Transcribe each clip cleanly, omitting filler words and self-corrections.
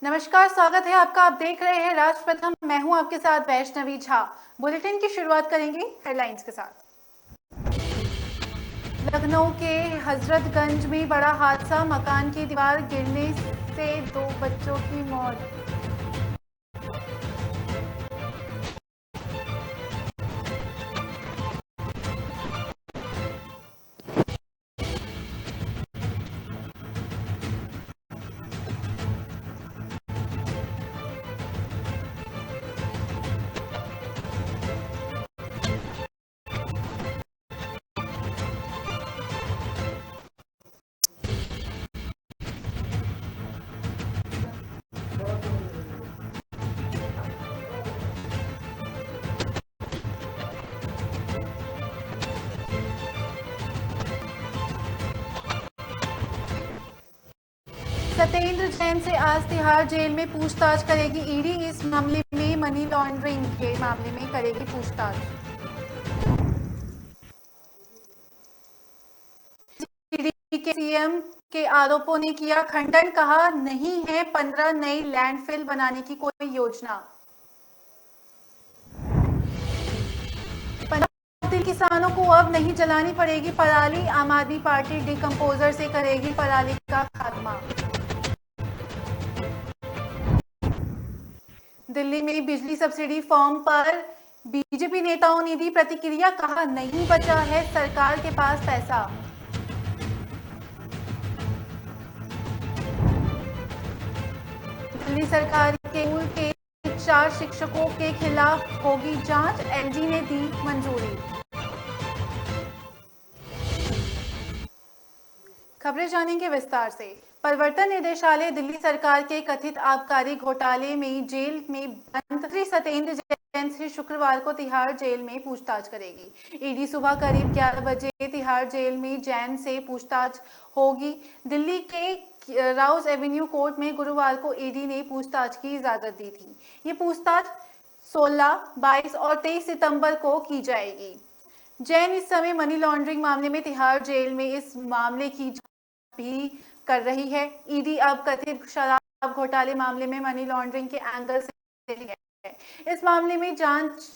नमस्कार, स्वागत है आपका। आप देख रहे हैं राष्ट्र प्रथम। मैं हूं आपके साथ वैष्णवी झा। बुलेटिन की शुरुआत करेंगे हेडलाइंस के साथ। लखनऊ के हजरतगंज में बड़ा हादसा, मकान की दीवार गिरने से 2 बच्चों की मौत। सत्येंद्र जैन से आज तिहाड़ जेल में पूछताछ करेगी ईडी। इस मामले में मनी लॉन्ड्रिंग के मामले में करेगी पूछताछ। ईडी के सीएम के आरोपों ने किया खंडन, कहा नहीं है 15 नई लैंडफिल बनाने की कोई योजना। किसानों को अब नहीं जलानी पड़ेगी पराली, आम आदमी पार्टी डिकम्पोजर से करेगी पराली का खात्मा। दिल्ली में बिजली सब्सिडी फॉर्म पर बीजेपी नेताओं ने दी प्रतिक्रिया, कहा नहीं बचा है सरकार के पास पैसा। दिल्ली सरकार के स्कूल के 4 शिक्षकों के खिलाफ होगी जांच, एलजी ने दी मंजूरी। खबरें जानेंगे विस्तार से। प्रवर्तन निदेशालय दिल्ली सरकार के कथित आबकारी घोटाले में जेल में बंद मंत्री सत्येंद्र जैन से शुक्रवार को तिहाड़ जेल में पूछताछ करेगी। ईडी सुबह करीब 11 बजे तिहाड़ जेल में जैन से पूछताछ होगी। दिल्ली के राउस एवेन्यू कोर्ट में गुरुवार को ईडी ने पूछताछ की इजाजत दी थी। ये पूछताछ 16, 22 और 23 सितंबर को की जाएगी। जैन इस समय मनी लॉन्ड्रिंग मामले में तिहाड़ जेल में इस मामले की भी कर रही है। ईडी अब कथित शराब घोटाले मामले में मनी लॉन्ड्रिंग के एंगल से है। इस मामले में जांच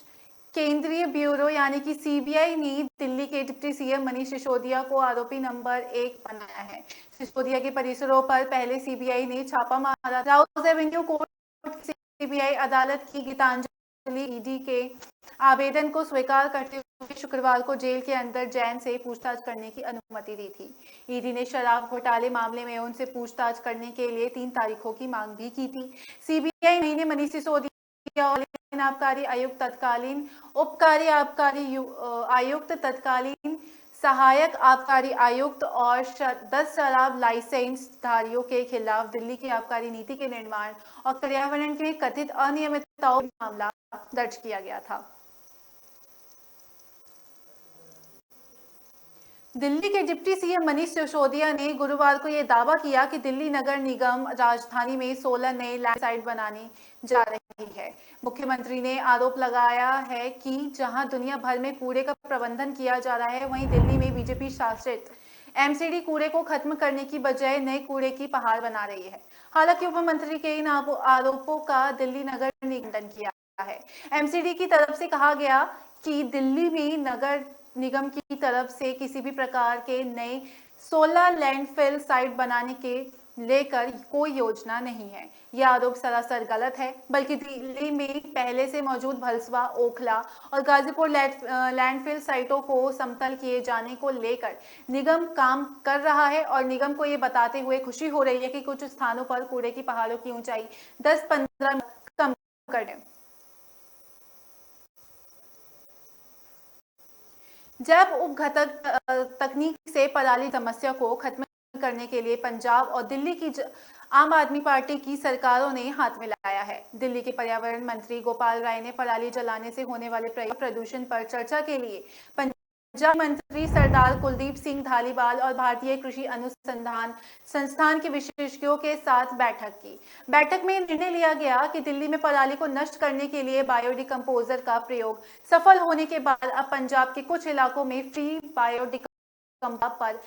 केंद्रीय ब्यूरो यानी कि सीबीआई ने दिल्ली के डिप्टी सीएम मनीष सिसोदिया को आरोपी नंबर 1 बनाया है। सिसोदिया के परिसरों पर पहले सीबीआई ने छापा मारा। राउस एवेन्यू कोर्ट सीबीआई अदालत की गीतांजलि ईडी के आवेदन को स्वीकार करते हुए शुक्रवार को जेल के अंदर जैन से पूछताछ करने की अनुमति दी थी। ईडी ने शराब घोटाले मामले में उनसे पूछताछ करने के लिए 3 तारीखों की मांग भी की थी। सीबीआई ने मनीष सिसोदिया और आबकारी आयुक्त, तत्कालीन उपकारी आबकारी आयुक्त, तत्कालीन सहायक आबकारी आयुक्त और 10 शराब लाइसेंस धारियों के खिलाफ दिल्ली की आबकारी नीति के निर्माण और पर्यावरण के कथित अनियमितताओं का मामला दर्ज किया गया था। दिल्ली के डिप्टी सीएम मनीष सिसोदिया ने गुरुवार को यह दावा किया कि दिल्ली नगर निगम राजधानी में 16 नए लैंड साइट बनाने जा रही है। मुख्यमंत्री ने आरोप लगाया है कि जहां दुनिया भर में कूड़े का प्रबंधन किया जा रहा है, वहीं दिल्ली में बीजेपी शासित एमसीडी कूड़े को खत्म करने की बजाय नए कूड़े की पहाड़ बना रही है। हालांकि उप मंत्री के इन आरोपों का दिल्ली नगर निगम ने खंडन किया है। एमसीडी की तरफ से कहा गया कि दिल्ली में नगर निगम की तरफ से किसी भी प्रकार के नए 16 लैंडफिल साइट बनाने के लेकर कोई योजना नहीं है। यह आरोप सरासर गलत है, बल्कि दिल्ली में पहले से मौजूद भलसवा, ओखला और गाजीपुर लैंडफिल साइटों को समतल किए जाने को लेकर निगम काम कर रहा है और निगम को ये बताते हुए खुशी हो रही है कि कुछ स्थानों पर कूड़े की पहाड़ों की ऊंचाई 10-15 कम कर दें। जैव उपघटक तकनीक से पराली समस्या को खत्म करने के लिए पंजाब और दिल्ली की आम आदमी पार्टी की सरकारों ने हाथ मिलाया है। दिल्ली के पर्यावरण मंत्री गोपाल राय ने पराली जलाने से होने वाले प्रदूषण पर चर्चा के लिए पंजाब मंत्री सरदार कुलदीप सिंह धालीवाल और भारतीय कृषि अनुसंधान संस्थान के विशेषज्ञों के साथ बैठक की। बैठक में निर्णय लिया गया कि दिल्ली में पराली को नष्ट करने के लिए बायोडिकम्पोजर का प्रयोग सफल होने के बाद अब पंजाब के कुछ इलाकों में फ्री बायोडिकम्पोजर पर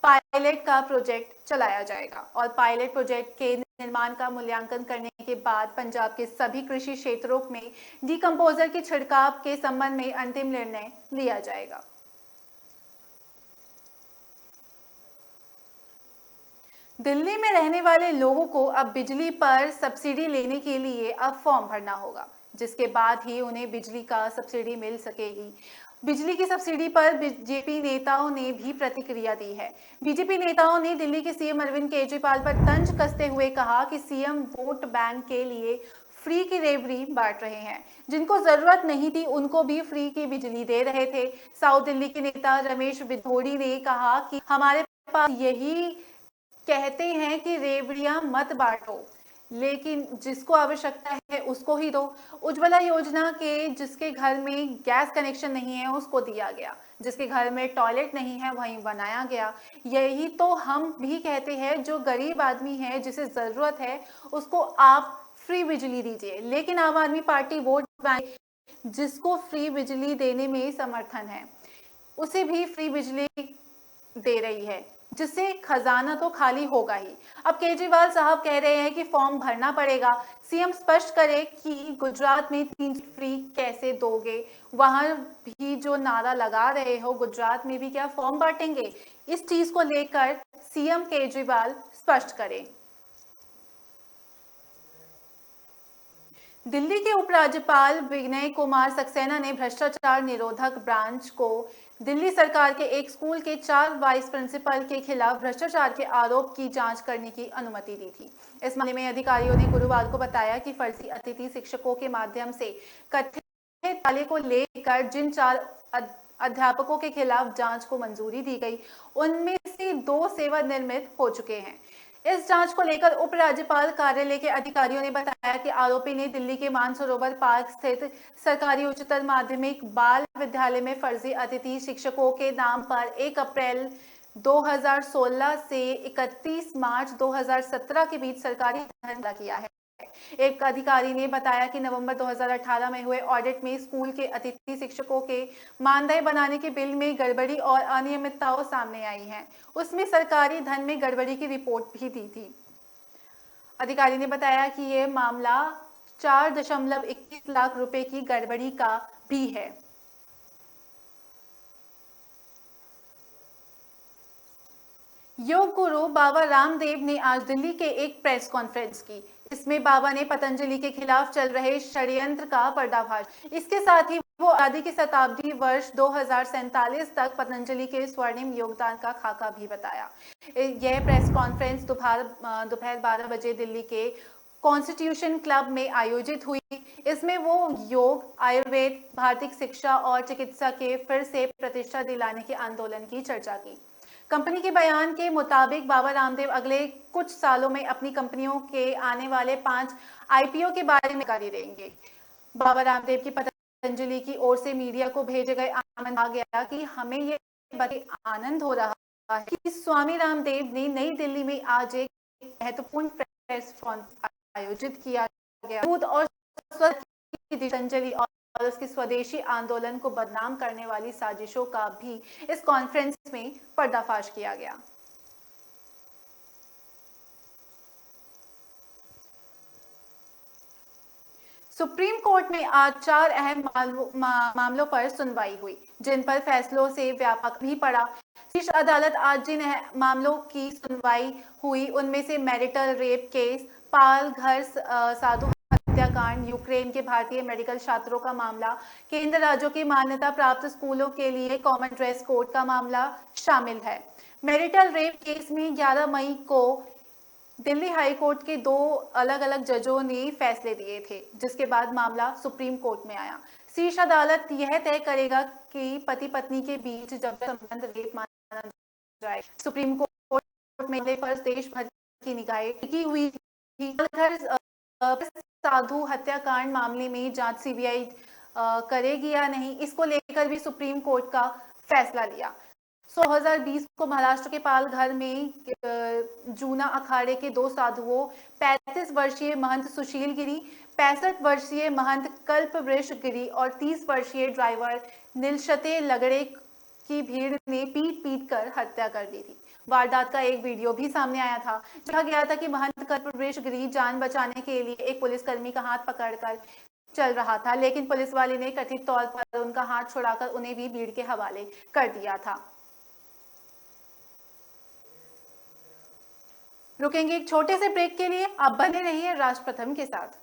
पायलट का प्रोजेक्ट चलाया जाएगा और पायलट प्रोजेक्ट के निर्माण का मूल्यांकन करने के बाद पंजाब के सभी कृषि क्षेत्रों में डीकंपोजर के छिड़काव के संबंध में अंतिम निर्णय लिया जाएगा। दिल्ली में रहने वाले लोगों को अब बिजली पर सब्सिडी लेने के लिए अब फॉर्म भरना होगा, जिसके बाद ही उन्हें बिजली का सब्सिडी मिल सकेगी। बिजली की सब्सिडी पर बीजेपी नेताओं ने भी प्रतिक्रिया दी है। बीजेपी नेताओं ने दिल्ली के सीएम अरविंद केजरीवाल पर तंज कसते हुए कहा कि सीएम वोट बैंक के लिए फ्री की रेवड़ी बांट रहे हैं। जिनको जरूरत नहीं थी उनको भी फ्री की बिजली दे रहे थे। साउथ दिल्ली के नेता रमेश बिधोड़ी ने कहा कि हमारे पास यही कहते हैं कि रेवड़ियां मत बांटो, लेकिन जिसको आवश्यकता है उसको ही दो। उज्ज्वला योजना के जिसके घर में गैस कनेक्शन नहीं है उसको दिया गया, जिसके घर में टॉयलेट नहीं है वहीं बनाया गया। यही तो हम भी कहते हैं, जो गरीब आदमी है जिसे जरूरत है उसको आप फ्री बिजली दीजिए। लेकिन आम आदमी पार्टी वोट बैंक जिसको फ्री बिजली देने में समर्थन है उसे भी फ्री बिजली दे रही है, जिससे खजाना तो खाली होगा ही। अब केजरीवाल साहब कह रहे हैं कि फॉर्म भरना पड़ेगा। सीएम स्पष्ट करे कि गुजरात में 3 फ्री कैसे दोगे। वहां भी जो नारा लगा रहे हो गुजरात में भी क्या फॉर्म बांटेंगे, इस चीज को लेकर सीएम केजरीवाल स्पष्ट करें। दिल्ली के उपराज्यपाल विनय कुमार सक्सेना ने भ्रष्टाचार निरोधक ब्रांच को दिल्ली सरकार के एक स्कूल के 4 वाइस प्रिंसिपल के खिलाफ भ्रष्टाचार के आरोप की जांच करने की अनुमति दी थी। इस मामले में अधिकारियों ने गुरुवार को बताया कि फर्जी अतिथि शिक्षकों के माध्यम से कथित घोटाले को लेकर जिन 4 अध्यापकों के खिलाफ जांच को मंजूरी दी गई उनमें से 2 सेवानिवृत्त हो चुके हैं। इस जांच को लेकर उपराज्यपाल कार्यालय के अधिकारियों ने बताया कि आरोपी ने दिल्ली के मानसरोवर पार्क स्थित सरकारी उच्चतर माध्यमिक बाल विद्यालय में फर्जी अतिथि शिक्षकों के नाम पर 1 अप्रैल 2016 से 31 मार्च 2017 के बीच सरकारी धन जमा किया है। एक अधिकारी ने बताया कि नवंबर 2018 में हुए ऑडिट में स्कूल के अतिथि शिक्षकों के मानदेय बनाने के बिल में गड़बड़ी और अनियमितताओं सामने आई हैं। उसमें सरकारी धन में गड़बड़ी की रिपोर्ट भी दी थी। अधिकारी ने बताया कि यह मामला 4.21 लाख रुपए की गड़बड़ी का भी है। योग गुरु बाबा रामदेव ने आज दिल्ली के एक प्रेस कॉन्फ्रेंस की। इसमें बाबा ने पतंजलि के खिलाफ चल रहे षड्यंत्र का पर्दाफाश, इसके साथ ही वो आदि की शताब्दी वर्ष 2047 तक पतंजलि के स्वर्णिम योगदान का खाका भी बताया। यह प्रेस कॉन्फ्रेंस दोपहर 12 बजे दिल्ली के कॉन्स्टिट्यूशन क्लब में आयोजित हुई। इसमें वो योग, आयुर्वेद, भारतीय शिक्षा और चिकित्सा के फिर से प्रतिष्ठा दिलाने के आंदोलन की चर्चा की। कंपनी के बयान के मुताबिक बाबा रामदेव अगले कुछ सालों में अपनी कंपनियों के आने वाले 5 आईपीओ के बारे में जानकारी देंगे। बाबा रामदेव की पतंजलि की ओर से मीडिया को भेजे गए आमंत्रण आ गया कि हमें ये बड़े आनंद हो रहा है कि स्वामी रामदेव ने नई दिल्ली में आज एक महत्वपूर्ण प्रेस कॉन्फ्रेंस आयोजित किया गया। दूध और स्वस्थ की पतंजलि और उसके स्वदेशी आंदोलन को बदनाम करने वाली साजिशों का भी इस कॉन्फ्रेंस में पर्दाफाश किया गया। सुप्रीम कोर्ट में आज 4 अहम मामलों पर सुनवाई हुई, जिन पर फैसलों से व्यापक भी पड़ा। शीर्ष अदालत आज जिन मामलों की सुनवाई हुई उनमें से मैरिटल रेप केस, पाल घर साधु हत्याकांड, यूक्रेन के भारतीय मेडिकल छात्रों का मामला, केंद्र राज्यों की मान्यता प्राप्त स्कूलों के लिए कॉमन ड्रेस कोड का मामला शामिल है। मैरिटल रेप केस में 11 मई को दिल्ली हाई कोर्ट के 2 अलग-अलग जजों ने फैसले दिए थे, जिसके बाद मामला सुप्रीम कोर्ट में आया। शीर्ष अदालत यह तय करेगा कि पति पत्नी के बीच जब संबंध रेप माना जाए। सुप्रीम कोर्ट में पर देश भर की निगाहें टिकी हुई थी। साधु हत्याकांड मामले में जांच सीबीआई करेगी या नहीं, इसको लेकर भी सुप्रीम कोर्ट का फैसला लिया। 2020 को महाराष्ट्र के पालघर में जूना अखाड़े के 2 साधुओं 35 वर्षीय महंत सुशील गिरी, 65 वर्षीय महंत कल्पवृक्ष गिरी और 30 वर्षीय ड्राइवर नीलशते लगड़े की भीड़ ने पीट कर हत्या कर दी थी। वारदात का एक वीडियो भी सामने आया था। कहा गया था कि महंत कर प्रवेश गिरी जान बचाने के लिए एक पुलिसकर्मी का हाथ पकड़कर चल रहा था, लेकिन पुलिस वाले ने कथित तौर पर उनका हाथ छुड़ाकर उन्हें भी भीड़ के हवाले कर दिया था। रुकेंगे एक छोटे से ब्रेक के लिए, आप बने रहिए राष्ट्र प्रथम के साथ।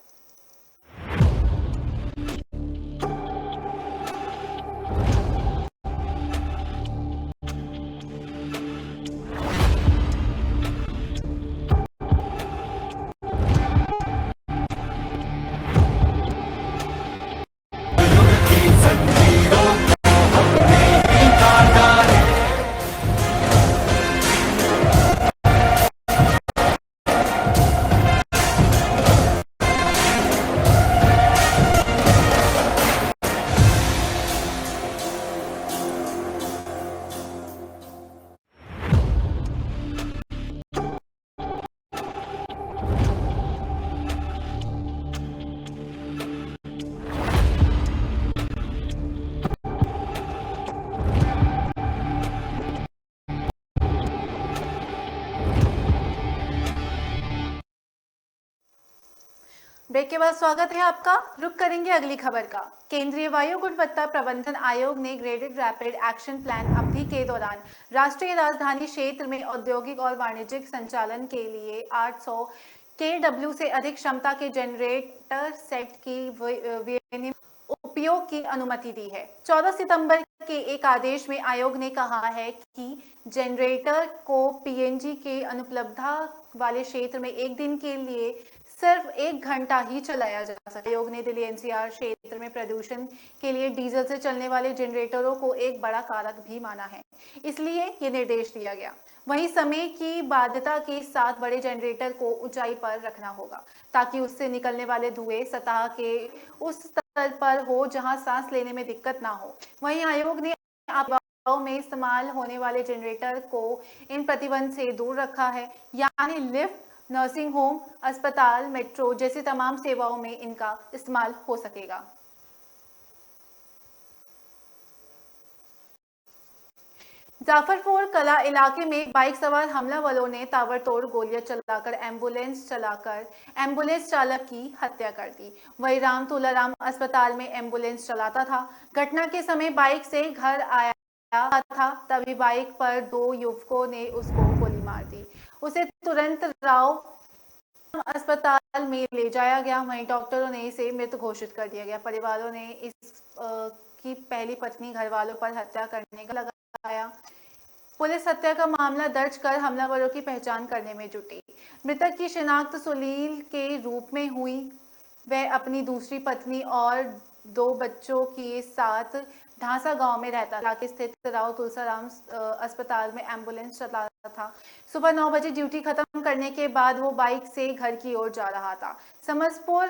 ब्रेक के बाद स्वागत है आपका। रुक करेंगे अगली खबर का। केंद्रीय वायु गुणवत्ता प्रबंधन आयोग ने ग्रेडेड रैपिड एक्शन प्लान अवधि के दौरान राष्ट्रीय राजधानी क्षेत्र में औद्योगिक और वाणिज्यिक संचालन के लिए 800 kW से अधिक क्षमता के जनरेटर सेट की उपयोग की अनुमति दी है। 14 सितंबर के एक आदेश में आयोग ने कहा है कि जनरेटर को पीएनजी के अनुपलब्धता वाले क्षेत्र में एक दिन के लिए सिर्फ 1 घंटा ही चलाया जा सकता है। आयोग ने दिल्ली एनसीआर क्षेत्र में प्रदूषण के लिए डीजल से चलने वाले जनरेटरों को एक बड़ा कारक भी माना है, इसलिए ये निर्देश दिया गया। वहीं समय की बाध्यता के साथ बड़े जनरेटर को ऊंचाई पर रखना होगा ताकि उससे निकलने वाले धुएं सतह के उस स्तर पर हो जहां सांस लेने में दिक्कत ना हो। वहीं आयोग ने आवागमन में इस्तेमाल होने वाले जनरेटर को इन प्रतिबंध से दूर रखा है, यानी लिफ्ट, नर्सिंग होम, अस्पताल, मेट्रो जैसी तमाम सेवाओं में इनका इस्तेमाल हो सकेगा। जाफरपुर कला इलाके में बाइक सवार हमलावरों ने ताबड़तोड़ गोलियां चलाकर एम्बुलेंस चालक की हत्या कर दी। वही राम तुलाराम अस्पताल में एम्बुलेंस चलाता था। घटना के समय बाइक से घर आया था, तभी बाइक पर 2 युवकों ने उसको गोली मार दी। उसे तुरंत राव अस्पताल में ले जाया गया। वहीं डॉक्टरों ने इसे मृत घोषित कर दिया गया। परिवारों ने की पहली पत्नी घर वालों पर हत्या करने का लगाया। पुलिस हत्या का मामला दर्ज कर हमलावरों की पहचान करने में जुटी। मृतक की शिनाख्त सुनील के रूप में हुई। वह अपनी दूसरी पत्नी और 2 बच्चों के साथ ढांसा गांव में रहता। इलाके स्थित राव तुलसाराम अस्पताल में एम्बुलेंस चलाता था। सुबह 9 बजे ड्यूटी खत्म करने के बाद वो बाइक से घर की ओर जा रहा था। समसपुर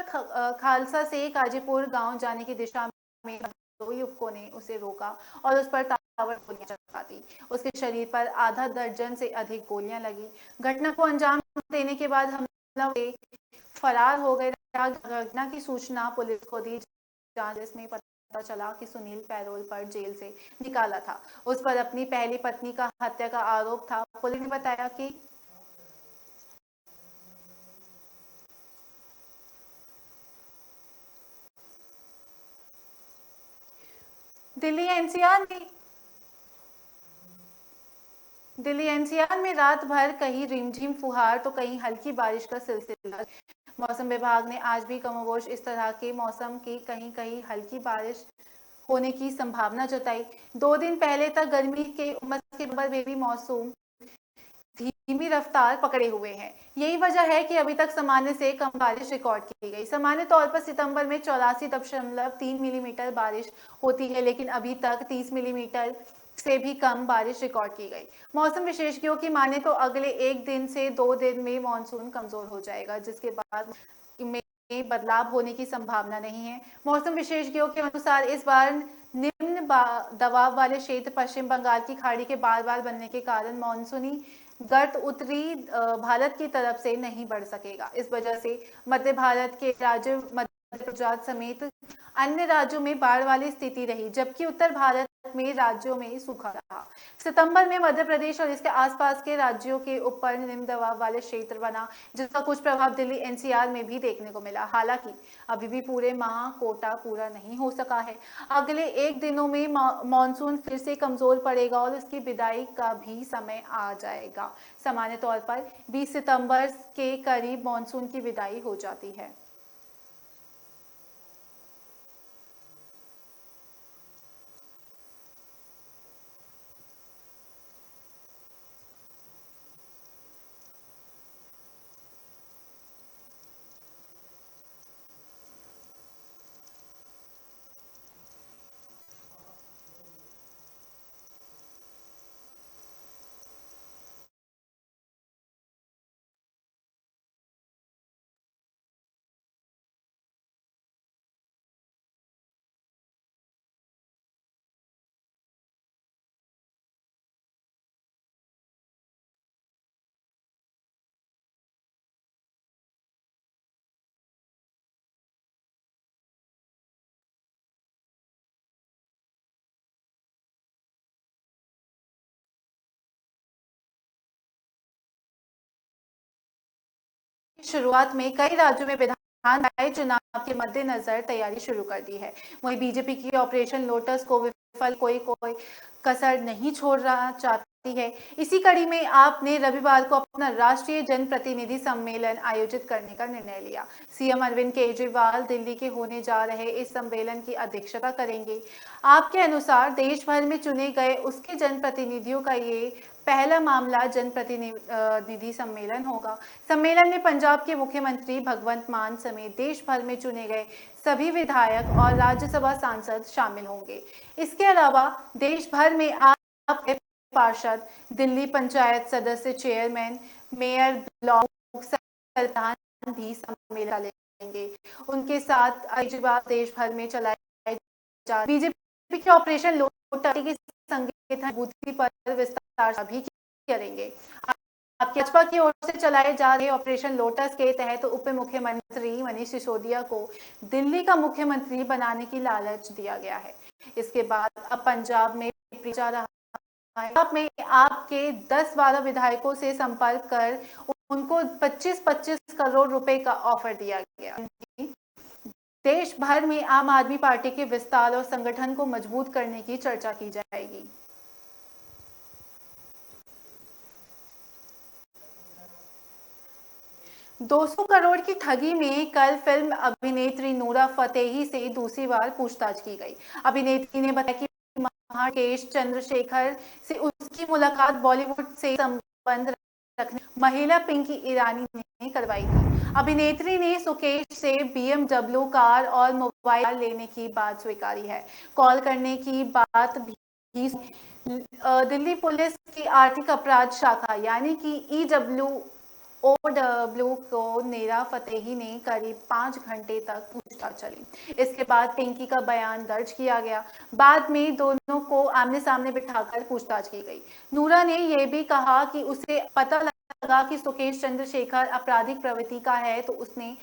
खालसा से काजीपुर गांव जाने की दिशा में 2 युवकों ने उसे रोका और उस पर गोलियां चला दी। उसके शरीर पर आधा दर्जन से अधिक गोलियां लगी। घटना को अंजाम देने के बाद हमलावर फरार हो गए। घटना की सूचना पुलिस को दी। जांच में पता चला कि सुनील पैरोल पर जेल से निकाला था। उस पर अपनी पहली पत्नी का हत्या का आरोप था। पुलिस ने बताया कि दिल्ली एनसीआर में रात भर कहीं रिमझिम फुहार तो कहीं हल्की बारिश का सिलसिला। मौसम विभाग ने आज भी कमोबेश इस तरह के मौसम की कहीं कहीं हल्की बारिश होने की संभावना जताई। 2 दिन पहले तक गर्मी के उमस के नंबर में भी मौसम धीमी रफ्तार पकड़े हुए हैं। यही वजह है कि अभी तक सामान्य से कम बारिश रिकॉर्ड की गई। सामान्य तौर पर सितंबर में 84.3 मिलीमीटर बारिश होती है, लेकिन अभी तक 30 मिलीमीटर से भी कम बारिश रिकॉर्ड की गई। मौसम विशेषज्ञों की माने तो अगले 1 दिन से 2 दिन में मानसून कमजोर हो जाएगा, जिसके बाद में बदलाव होने की संभावना नहीं है। मौसम विशेषज्ञों के अनुसार इस बार निम्न दबाव वाले क्षेत्र पश्चिम बंगाल की खाड़ी के बार बनने के कारण मानसूनी गर्त उत्तरी भारत की तरफ से नहीं बढ़ सकेगा। इस वजह से मध्य भारत के राज्य मध्य गुजरात समेत अन्य राज्यों में बाढ़ वाली स्थिति रही, जबकि उत्तर भारत में राज्यों में सूखा रहा। सितंबर में मध्य प्रदेश और इसके आसपास के राज्यों के ऊपर निम्न दबाव वाले क्षेत्र बना, जिसका कुछ प्रभाव दिल्ली एनसीआर में भी देखने को मिला। हालांकि अभी भी पूरे माह कोटा पूरा नहीं हो सका है। अगले एक दिनों में मानसून फिर से कमजोर पड़ेगा और उसकी विदाई का भी समय आ जाएगा। सामान्य तौर पर 20 सितंबर के करीब मानसून की विदाई हो जाती है। शुरुआत में कई राज्यों में विधानसभा चुनाव के मद्देनजर तैयारी शुरू कर दी है। वहीं बीजेपी की ऑपरेशन लोटस को विफल कोई कसर नहीं छोड़ना चाहती है। इसी कड़ी में आपने रविवार को अपना राष्ट्रीय जनप्रतिनिधि सम्मेलन आयोजित करने का निर्णय लिया। सीएम अरविंद केजरीवाल दिल्ली के होने जा रहे इस सम्मेलन की अध्यक्षता करेंगे। आपके अनुसार देश भर में चुने गए उसके जनप्रतिनिधियों का ये पहला मामला जनप्रतिनिधि सम्मेलन होगा। सम्मेलन में पंजाब के मुख्यमंत्री भगवंत मान समेत देश भर में चुने गए सभी विधायक और राज्यसभा सांसद शामिल होंगे। इसके अलावा देश भर में आप पार्षद, दिल्ली पंचायत सदस्य, चेयरमैन, मेयर, ब्लॉक सरपंच भी सम्मेलन लेंगे। उनके साथ केजरीवाल देश भर में चलाए जा बीजेपी के ऑपरेशन लोटस की संगठन बूथी पर विस्तार भी करेंगे। आपकी भाजपा की ओर से चलाए जा रहे ऑपरेशन लोटस के तहत उप मुख्यमंत्री मनीष सिसोदिया को दिल्ली का मुख्यमंत्री बनाने की लालच दिया गया है। इसके बाद अब पंजाब में जा रहा है। पंजाब में आपके 10-12 विधायकों से संपर्क कर उनको 25-25 करोड़ रुपए का ऑफर दिया गया। देश भर में आम आदमी पार्टी के विस्तार और संगठन को मजबूत करने की चर्चा की जाएगी। $200 करोड़ की ठगी में कल फिल्म अभिनेत्री नूरा फतेही से दूसरी बार पूछताछ की गई। अभिनेत्री ने बताया कि महाकेश चंद्रशेखर से उसकी मुलाकात बॉलीवुड से संबंध रखने महिला पिंकी ईरानी ने करवाई थी। अभिनेत्री ने सुकेश से BMW कार और मोबाइल लेने की बात स्वीकारी है। कॉल करने की बात भी दिल्ली पुलिस की आर्थिक अपराध शाखा यानी कि OW को नीरा फतेही ने करीब 5 घंटे तक पूछताछ चली। इसके बाद पिंकी का बयान दर्ज किया गया। बाद में दोनों को आमने सामने बिठाकर पूछताछ की गई। नूरा ने यह भी कहा कि उसे पता लगा कि सुकेश चंद्रशेखर आपराधिक प्रवृत्ति का है तो उसने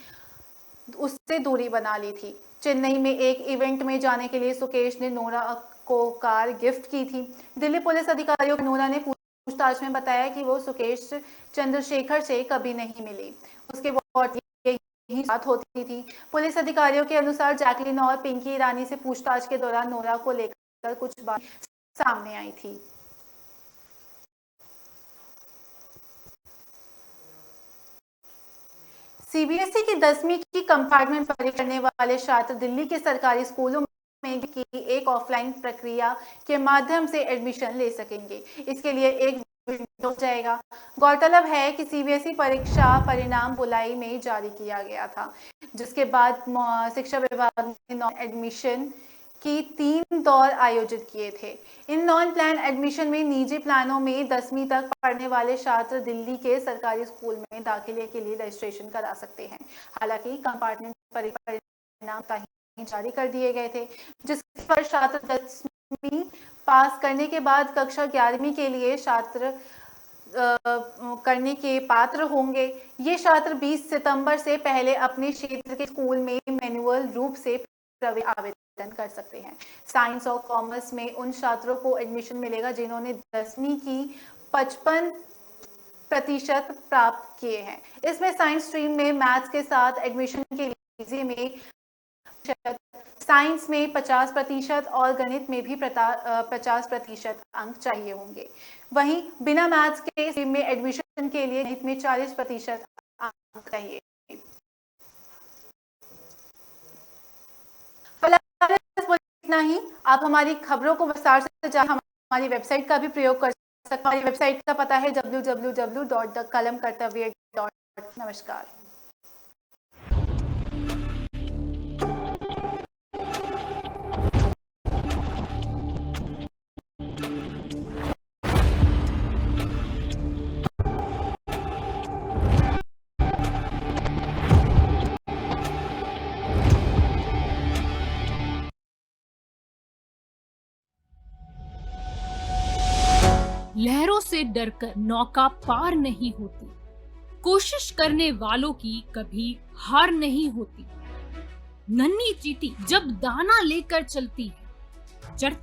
उससे दूरी बना ली थी। चेन्नई में एक इवेंट में जाने के लिए सुकेश ने नूरा को कार गिफ्ट की थी। दिल्ली पुलिस अधिकारियों को नूरा ने पूछताछ में बताया कि वो सुकेश चंद्रशेखर से कभी नहीं मिली। उसके वोट यही बात होती थी। पुलिस अधिकारियों के अनुसार जैकलीन और पिंकी ईरानी से पूछताछ के दौरान नूरा को लेकर कुछ बात सामने आई थी। सीबीएसई की 10वीं की कंपार्टमेंट परीक्षा करने वाले छात्र दिल्ली के सरकारी स्कूलों में की एक ऑफलाइन प्रक्रिया के माध्यम से एडमिशन ले सकेंगे। इसके लिए एक विंडो जाएगा। गौरतलब है कि सीबीएसई परीक्षा परिणाम जुलाई में जारी किया गया था, जिसके बाद शिक्षा विभाग ने नॉन एडमिशन की 3 दौर आयोजित किए थे। इन नॉन प्लान एडमिशन में निजी प्लानों में 10वीं तक पढ़ने वाले छात्र दिल्ली के सरकारी स्कूल में दाखिले के लिए रजिस्ट्रेशन करा सकते हैं। हालांकि कंपार्टमेंट परिणाम जारी कर दिए गए थे, जिस पर छात्र 10वीं पास करने के बाद कक्षा 11वीं के लिए छात्र करने के पात्र होंगे। ये छात्र 20 सितंबर से पहले अपने क्षेत्र के स्कूल में मैनुअल रूप से प्रवेश आवेदन आवेदन कर सकते हैं। साइंस और कॉमर्स में उन छात्रों को एडमिशन मिलेगा जिन्होंने 10वीं की 55% प्राप्त किए हैं। इसमें साइंस स्ट्रीम में मैथ्स के साथ एडमिशन के लिए में साइंस में 50% और गणित में भी 50% अंक चाहिए होंगे। वहीं बिना मैथ्स के स्ट्रीम में एडमिशन के लिए गणित में 40% अंक चाहिए। इतना ही। आप हमारी खबरों को विस्तार से जान हमारी वेबसाइट का भी प्रयोग कर सकते हैं। हमारी वेबसाइट का पता है www.theqalamkartavya.com। नमस्कार। लहरों से डरकर नौका पार नहीं होती, कोशिश करने वालों की कभी हार नहीं होती। नन्ही चींटी जब दाना लेकर चलती है, चढ़ती